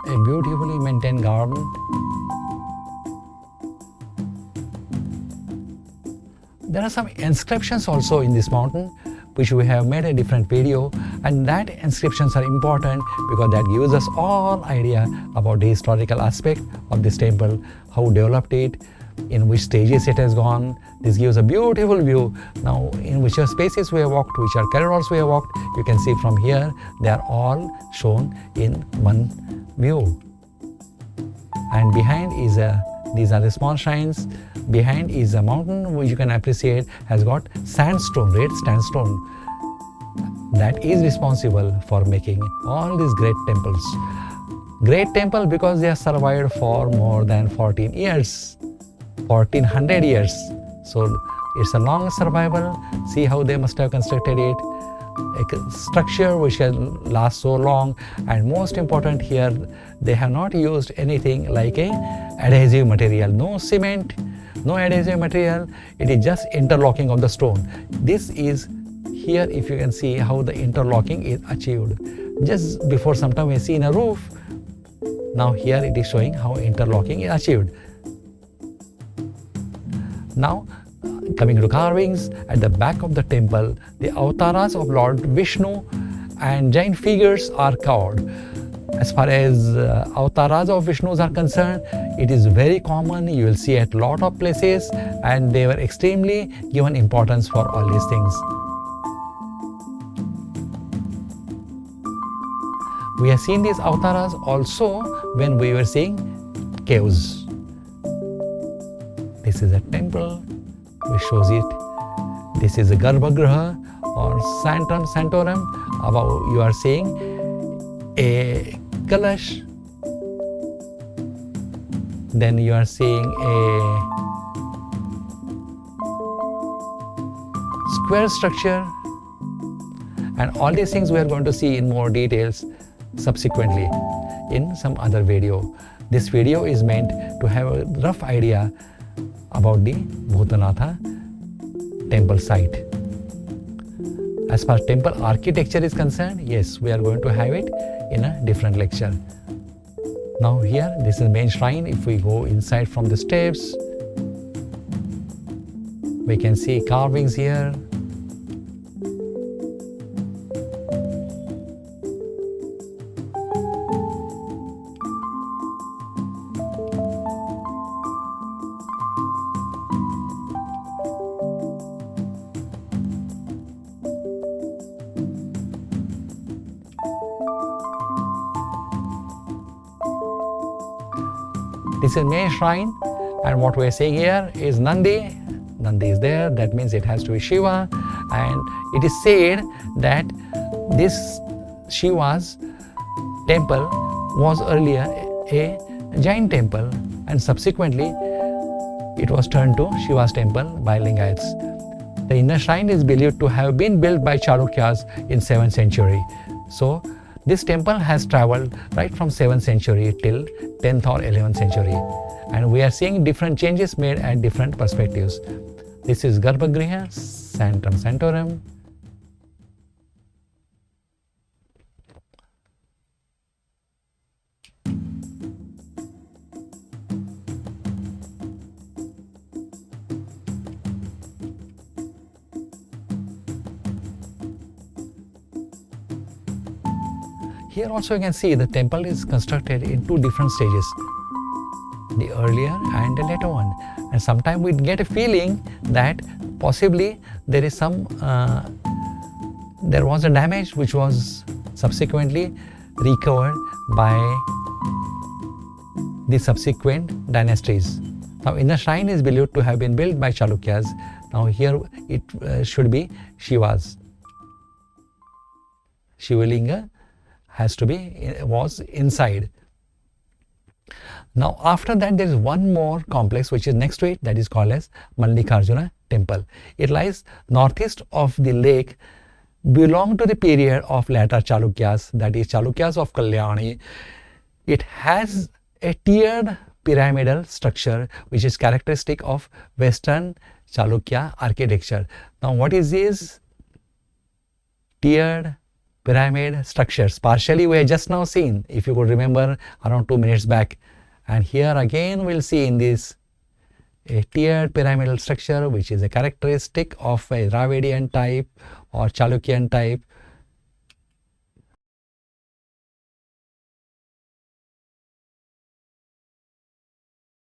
a beautifully maintained garden. There are some inscriptions also in this mountain which we have made a different video, and that inscriptions are important because that gives us all idea about the historical aspect of this temple, how developed it, in which stages it has gone. This gives a beautiful view. Now in which spaces we have walked, which are corridors we have walked, you can see from here they are all shown in one view. And behind is these are the small shrines. Behind is a mountain which you can appreciate has got sandstone, red sandstone, that is responsible for making all these great temples. Great temple because they have survived for more than 14 years, 1400 years. So it's a long survival. See how they must have constructed it. A structure which can last so long, and most important here, they have not used anything like a adhesive material. No cement, no adhesive material. It is just interlocking of the stone. This is here, if you can see how the interlocking is achieved. Just before some time we see in a roof. Now here it is showing how interlocking is achieved. Now coming to carvings, at the back of the temple, the avatars of Lord Vishnu and giant figures are carved. As far as avatars of Vishnus are concerned, it is very common. You will see at a lot of places, and they were extremely given importance for all these things. We have seen these avatars also when we were seeing caves. This is a temple which shows it. This is a Garbhagriha or Santorum. Above you are seeing a Kalash. Then you are seeing a square structure. And all these things we are going to see in more details subsequently in some other video. This video is meant to have a rough idea about the Bhutnath temple site. As far as temple architecture is concerned, yes, we are going to have it in a different lecture. Now here, this is the main shrine. If we go inside from the steps, we can see carvings here. This is main shrine, and what we are saying here is Nandi. Nandi is there, that means it has to be Shiva, and it is said that this Shiva's temple was earlier a giant temple, and subsequently it was turned to Shiva's temple by Lingayats. The inner shrine is believed to have been built by Chalukyas in 7th century. So this temple has travelled right from 7th century till 10th or 11th century, and we are seeing different changes made at different perspectives. This is Garbhagriha, Santorum. Here also you can see the temple is constructed in two different stages, the earlier and the later one. And sometimes we get a feeling that possibly there is some, there was a damage which was subsequently recovered by the subsequent dynasties. Now inner shrine is believed to have been built by Chalukyas. Now here it should be Shiva's. Shivalinga has to be, was inside. Now after that there is one more complex which is next to it, that is called as Mallikarjuna temple. It lies northeast of the lake, belong to the period of later Chalukyas, that is Chalukyas of Kalyani. It has a tiered pyramidal structure which is characteristic of Western Chalukya architecture. Now what is this? Tiered pyramid structures. Partially we have just now seen, if you could remember, around 2 minutes back. And here again we'll see in this a tiered pyramidal structure, which is a characteristic of a Dravidian type or Chalukyan type